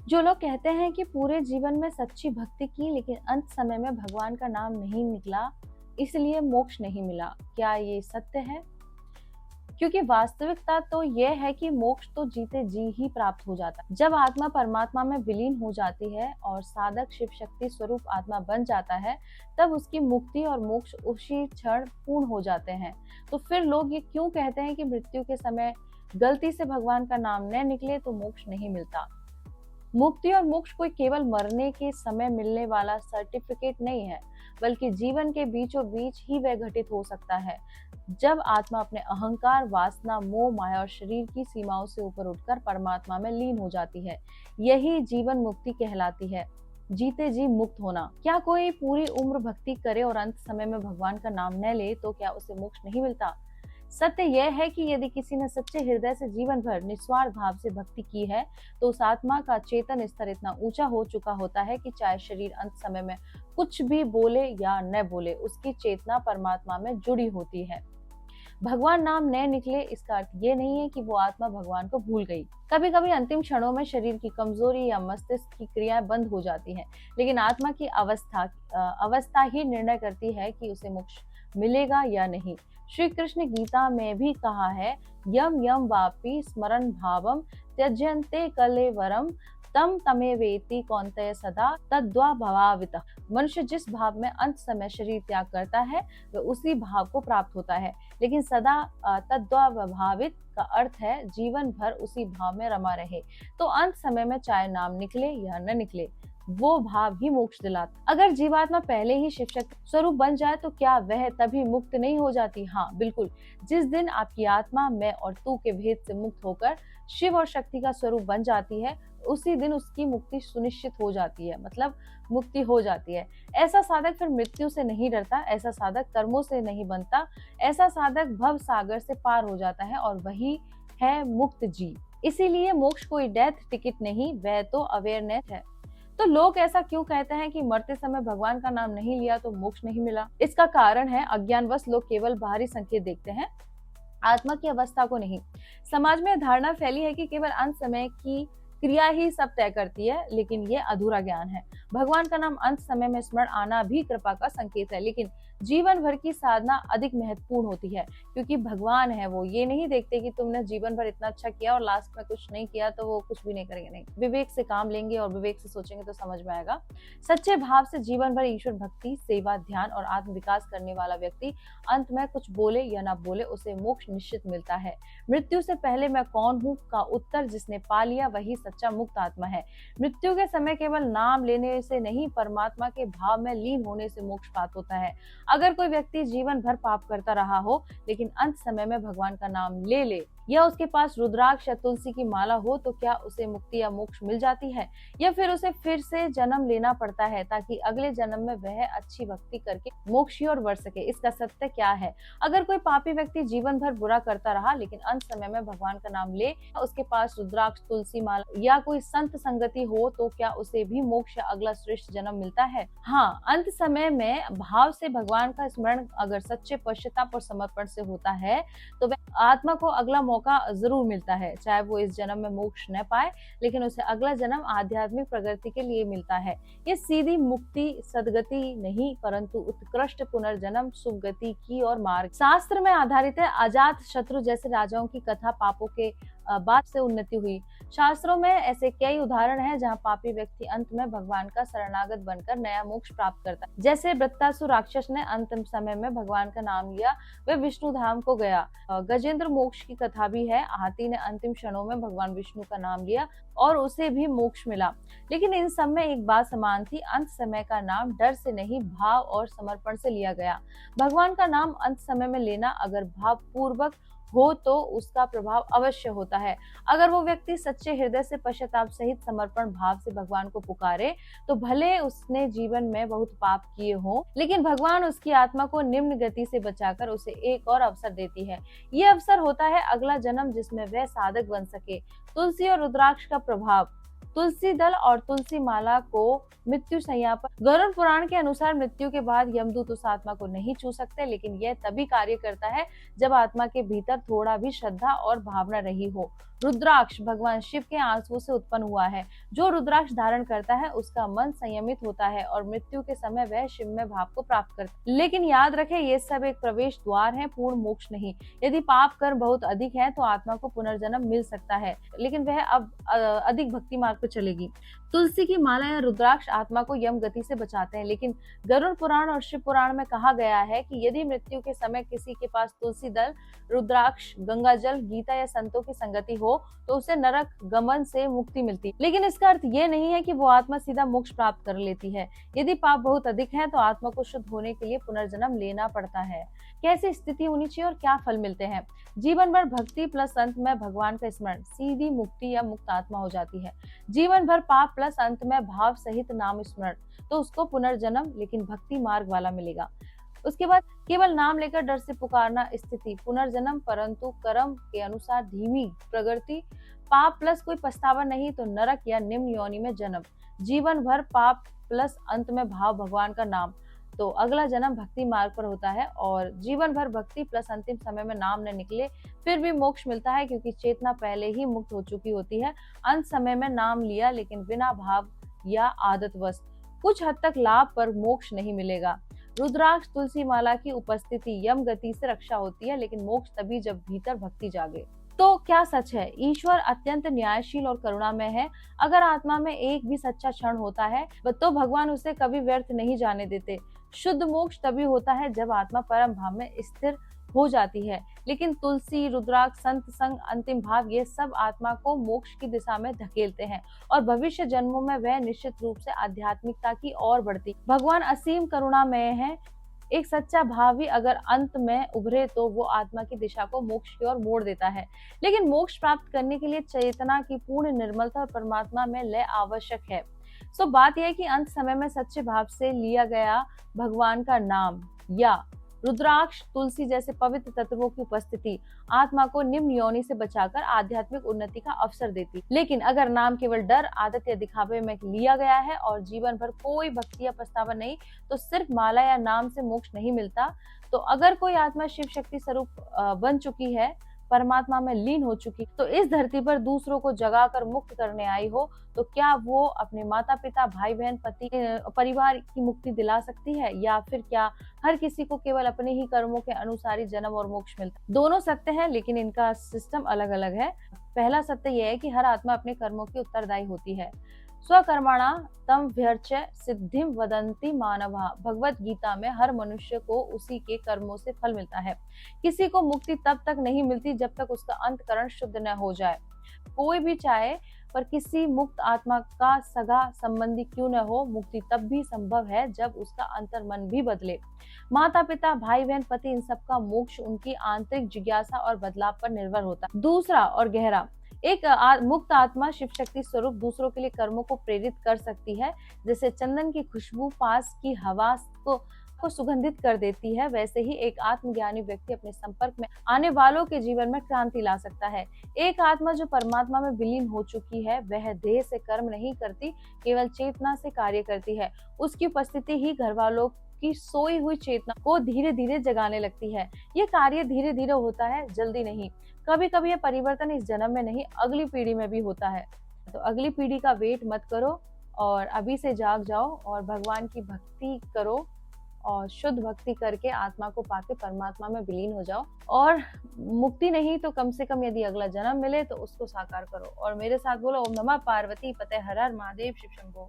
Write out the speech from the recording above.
जो लोग कहते हैं कि पूरे जीवन में सच्ची भक्ति की लेकिन अंत समय में भगवान का नाम नहीं निकला, इसलिए मोक्ष नहीं मिला, क्या ये सत्य है? क्योंकि वास्तविकता तो यह है कि मोक्ष तो जीते जी ही प्राप्त हो जाता है। जब आत्मा परमात्मा में विलीन हो जाती है और साधक शिव शक्ति स्वरूप आत्मा बन जाता है, तब उसकी मुक्ति और मोक्ष उसी क्षण पूर्ण हो जाते हैं। तो फिर लोग ये क्यों कहते हैं कि मृत्यु के समय गलती से भगवान का नाम न निकले तो मोक्ष नहीं मिलता? मुक्ति और मोक्ष कोई केवल मरने के समय मिलने वाला सर्टिफिकेट नहीं है, बल्कि जीवन के बीचों बीच ही वह घटित हो सकता है, जब आत्मा अपने अहंकार, वासना, मोह, माया और शरीर की सीमाओं से ऊपर उठकर परमात्मा में लीन हो जाती है। यही जीवन मुक्ति कहलाती है, जीते जी मुक्त होना। क्या कोई पूरी उम्र भक्ति करे और अंत समय में भगवान का नाम न ले तो क्या उसे मोक्ष नहीं मिलता? सत्य यह है कि यदि किसी ने सच्चे हृदय से जीवन भर निस्वार्थ भाव से भक्ति की है, तो उस आत्मा का चेतन स्तर इतना ऊंचा हो चुका होता है कि चाहे शरीर अंत समय में कुछ भी बोले या न बोले, उसकी चेतना परमात्मा में जुड़ी होती है। भगवान नाम न निकले, इसका अर्थ ये नहीं है कि वो आत्मा भगवान को भूल गई। कभी कभी अंतिम क्षणों में शरीर की कमजोरी या मस्तिष्क की क्रियाएं बंद हो जाती हैं, लेकिन आत्मा की अवस्था ही निर्णय करती है कि उसे मोक्ष मिलेगा या नहीं। श्री कृष्ण गीता में भी कहा है, यम यम वापि स्मरण भावम त्यज्यन्ते कलेवरम तम तमेवेति कौन्तेय सदा तद्वा भवावितः। मनुष्य जिस भाव में अंत समय शरीर त्याग करता है, वह उसी भाव को प्राप्त होता है, लेकिन सदा तद्वा भावित का अर्थ है जीवन भर उसी भाव में रमा रहे। तो अंत समय में चाहे नाम निकले या न निकले, वो भाव ही मोक्ष दिलाता। अगर जीवात्मा पहले ही शिव शक्ति स्वरूप बन जाए तो क्या वह तभी मुक्त नहीं हो जाती? हाँ, बिल्कुल। जिस दिन आपकी आत्मा मैं और तू के भेद से मुक्त होकर शिव और शक्ति का स्वरूप बन जाती है, उसी दिन उसकी मुक्ति सुनिश्चित हो जाती है, मतलब मुक्ति हो जाती है। ऐसा साधक फिर मृत्यु से नहीं डरता, ऐसा साधक कर्मों से नहीं बनता, ऐसा साधक भव सागर से पार हो जाता है और वही है मुक्त जी। इसीलिए मोक्ष कोई डेथ टिकट नहीं, वह तो अवेयरनेस है। तो लोग ऐसा क्यों कहते हैं कि मरते समय भगवान का नाम नहीं लिया तो मोक्ष नहीं मिला? इसका कारण है अज्ञानवश लोग केवल बाहरी संकेत देखते हैं, आत्मा की अवस्था को नहीं। समाज में धारणा फैली है कि केवल अंत समय की क्रिया ही सब तय करती है, लेकिन ये अधूरा ज्ञान है। भगवान का नाम अंत समय में स्मरण आना भी कृपा का संकेत है, लेकिन जीवन भर की साधना अधिक महत्वपूर्ण होती है, क्योंकि भगवान है वो ये नहीं देखते कि तुमने जीवन भर इतना अच्छा किया और लास्ट में कुछ नहीं किया तो वो कुछ भी नहीं करेंगे। नहीं, विवेक से काम लेंगे और विवेक से सोचेंगे तो समझ में आएगा। सच्चे भाव से जीवन भर ईश्वर भक्ति, सेवा, ध्यान और आत्म विकास करने वाला व्यक्ति अंत में कुछ बोले या ना बोले, उसे मोक्ष निश्चित मिलता है। मृत्यु से पहले मैं कौन हूँ का उत्तर जिसने पा लिया वही सच्चा मुक्त आत्मा है। मृत्यु के समय केवल नाम लेने से नहीं, परमात्मा के भाव में लीन होने से मोक्ष प्राप्त होता है। अगर कोई व्यक्ति जीवन भर पाप करता रहा हो लेकिन अंत समय में भगवान का नाम ले ले या उसके पास रुद्राक्ष या तुलसी की माला हो, तो क्या उसे मुक्ति या मोक्ष मिल जाती है, या फिर उसे फिर से जन्म लेना पड़ता है ताकि अगले जन्म में वह अच्छी भक्ति करके मोक्ष की ओर बढ़ सके? इसका सत्य क्या है? अगर कोई पापी व्यक्ति जीवन भर बुरा करता रहा लेकिन अंत समय में भगवान का नाम ले, उसके पास रुद्राक्ष, तुलसी माला या कोई संत संगति हो, तो क्या उसे भी मोक्ष या अगला श्रेष्ठ जन्म मिलता है? हाँ, अंत समय में भाव से भगवान का स्मरण अगर सच्चे पश्चाताप और समर्पण से होता है तो वह आत्मा को अगला मौका जरूर मिलता है। चाहे वो इस जन्म में मोक्ष न पाए, लेकिन उसे अगला जन्म आध्यात्मिक प्रगति के लिए मिलता है। ये सीधी मुक्ति सदगति नहीं, परंतु उत्कृष्ट पुनर्जन्म सुगति की और मार्ग। शास्त्र में आधारित है। अजात शत्रु जैसे राजाओं की कथा पापों के बाद से उन्नति हुई। शास्त्रों में ऐसे कई उदाहरण हैं जहां पापी व्यक्ति अंत में भगवान का शरणागत बनकर नया मोक्ष प्राप्त करता है। जैसे वृत्तासुर राक्षस ने अंतिम समय में भगवान का नाम लिया, वह विष्णु धाम को गया। गजेंद्र मोक्ष की कथा भी है। हाथी ने अंतिम क्षणों में भगवान विष्णु का नाम लिया और उसे भी मोक्ष मिला। लेकिन इन सब में एक बात समान थी, अंत समय का नाम डर से नहीं, भाव और समर्पण से लिया गया। भगवान का नाम अंत समय में लेना अगर भाव पूर्वक हो तो उसका प्रभाव अवश्य होता है। अगर वो व्यक्ति सच्चे हृदय से पश्चाताप सहित समर्पण भाव से भगवान को पुकारे, तो भले उसने जीवन में बहुत पाप किए हों, लेकिन भगवान उसकी आत्मा को निम्न गति से बचाकर उसे एक और अवसर देती है। ये अवसर होता है अगला जन्म, जिसमें वह साधक बन सके। तुलसी और रुद्राक्ष का प्रभाव। तुलसी दल और तुलसी माला को मृत्यु शैया पर, गरुड़ पुराण के अनुसार मृत्यु के बाद यमदूत उस आत्मा को नहीं छू सकते, लेकिन यह तभी कार्य करता है जब आत्मा के भीतर थोड़ा भी श्रद्धा और भावना रही हो। रुद्राक्ष भगवान शिव के आंसुओं से उत्पन्न हुआ है। जो रुद्राक्ष धारण करता है उसका मन संयमित होता है और मृत्यु के समय वह शिवमय भाव को प्राप्त करता है। लेकिन याद रखें, ये सब एक प्रवेश द्वार है, पूर्ण मोक्ष नहीं। यदि पाप कर्म बहुत अधिक है तो आत्मा को पुनर्जन्म मिल सकता है, लेकिन वह अब अधिक भक्ति मार्ग पर चलेगी। तुलसी की माला या रुद्राक्ष आत्मा को यम गति से बचाते हैं, लेकिन गरुड़ पुराण और शिव पुराण में कहा गया है कि यदि मृत्यु के समय किसी के पास तुलसी दल, रुद्राक्ष, गंगा जल, गीता या संतों की संगति हो तो उसे नरक गमन से मुक्ति मिलती। लेकिन इसका अर्थ ये नहीं है कि वो आत्मा सीधा मोक्ष प्राप्त कर लेती है। यदि पाप बहुत अधिक है तो आत्मा को शुद्ध होने के लिए पुनर्जन्म लेना पड़ता है। कैसी स्थिति होनी चाहिए और क्या फल मिलते हैं? जीवन भर भक्ति प्लस अंत में भगवान का स्मरण, सीधी मुक्ति या मुक्त आत्मा हो जाती है। जीवन भर पाप प्लस अंत में भाव सहित नाम स्मरण, तो उसको पुनर्जन्म लेकिन भक्ति मार्ग वाला मिलेगा। उसके बाद केवल नाम लेकर डर से पुकारना, स्थिति पुनर्जन्म परंतु कर्म के अनुसार धीमी प्रगति, पाप प्लस कोई पछतावा नहीं तो नरक या निम्न योनि में जन्म। जीवन भर पाप प्लस अंत में भाव भगवान का नाम, तो अगला जन्म भक्ति मार्ग पर होता है। और जीवन भर भक्ति प्लस अंतिम समय में नाम न निकले फिर भी मोक्ष मिलता है, क्योंकि चेतना पहले ही मुक्त हो चुकी होती है। अंत समय में नाम लिया लेकिन बिना भाव या आदतवश, कुछ हद तक लाभ पर मोक्ष नहीं मिलेगा। रुद्राक्ष तुलसी माला की उपस्थिति यम गति से रक्षा होती है, लेकिन मोक्ष तभी जब भीतर भक्ति जागे। तो क्या सच है? ईश्वर अत्यंत न्यायशील और करुणामय है। अगर आत्मा में एक भी सच्चा क्षण होता है तो भगवान उसे कभी व्यर्थ नहीं जाने देते। शुद्ध मोक्ष तभी होता है जब आत्मा परम भाव में स्थिर हो जाती है। लेकिन तुलसी, रुद्राक्ष, संत संग, अंतिम भाव, ये सब आत्मा को मोक्ष की दिशा में धकेलते हैं और भविष्य जन्मों में वह निश्चित रूप से आध्यात्मिकता की ओर बढ़ती। भगवान असीम करुणामय है। एक सच्चा भाव ही अगर अंत में उभरे तो वो आत्मा की दिशा को मोक्ष की ओर मोड़ देता है। लेकिन मोक्ष प्राप्त करने के लिए चेतना की पूर्ण निर्मलता और परमात्मा में लय आवश्यक है। सो बात यह है कि अंत समय में सच्चे भाव से लिया गया भगवान का नाम या रुद्राक्ष, तुलसी जैसे पवित्र तत्वों की उपस्थिति आत्मा को निम्न योनि से बचाकर आध्यात्मिक उन्नति का अवसर देती। लेकिन अगर नाम केवल डर, आदत या दिखावे में लिया गया है और जीवन भर कोई भक्ति या पछतावा नहीं, तो सिर्फ माला या नाम से मोक्ष नहीं मिलता। तो अगर कोई आत्मा शिव शक्ति स्वरूप बन चुकी है, परमात्मा में लीन हो चुकी, तो इस धरती पर दूसरों को जगाकर मुक्त करने आई हो, तो क्या वो अपने माता पिता, भाई बहन, पति, परिवार की मुक्ति दिला सकती है? या फिर क्या हर किसी को केवल अपने ही कर्मों के अनुसार ही जन्म और मोक्ष मिलता है? दोनों सत्य है, लेकिन इनका सिस्टम अलग अलग है। पहला सत्य यह है कि हर आत्मा अपने कर्मों की उत्तरदायी होती है। स्वकर्मणा तम व्यर्च सिद्धिम वदंती मानवा, भगवत गीता में हर मनुष्य को उसी के कर्मों से फल मिलता है। किसी को मुक्ति तब तक नहीं मिलती जब तक उसका अंतकरण शुद्ध न हो जाए। कोई भी चाहे पर किसी मुक्त आत्मा का सगा संबंधी क्यों न हो, मुक्ति तब भी संभव है जब उसका अंतर्मन भी बदले। माता पिता, भाई बहन, पति, इन सबका मोक्ष उनकी आंतरिक जिज्ञासा और बदलाव पर निर्भर होता है। दूसरा और गहरा, एक मुक्त आत्मा शिव शक्ति स्वरूप दूसरों के लिए कर्मों को प्रेरित कर सकती है। जैसे चंदन की खुशबू पास की हवा को सुगंधित कर देती है, वैसे ही एक आत्मज्ञानी व्यक्ति अपने संपर्क में आने वालों के जीवन में क्रांति ला सकता है। एक आत्मा जो परमात्मा में विलीन हो चुकी है, वह देह से कर्म नहीं करती, केवल चेतना से कार्य करती है। उसकी उपस्थिति ही घर वालों की सोई हुई चेतना को धीरे धीरे जगाने लगती है। ये कार्य धीरे धीरे होता है, जल्दी नहीं। कभी कभी यह परिवर्तन इस जन्म में नहीं, अगली पीढ़ी में भी होता है। तो अगली पीढ़ी का वेट मत करो और अभी से जाग जाओ और भगवान की भक्ति करो और शुद्ध भक्ति करके आत्मा को पाके परमात्मा में विलीन हो जाओ। और मुक्ति नहीं तो कम से कम यदि अगला जन्म मिले तो उसको साकार करो। और मेरे साथ बोलो, ओम नमः पार्वती पते हर हर महादेव शिव शंभो।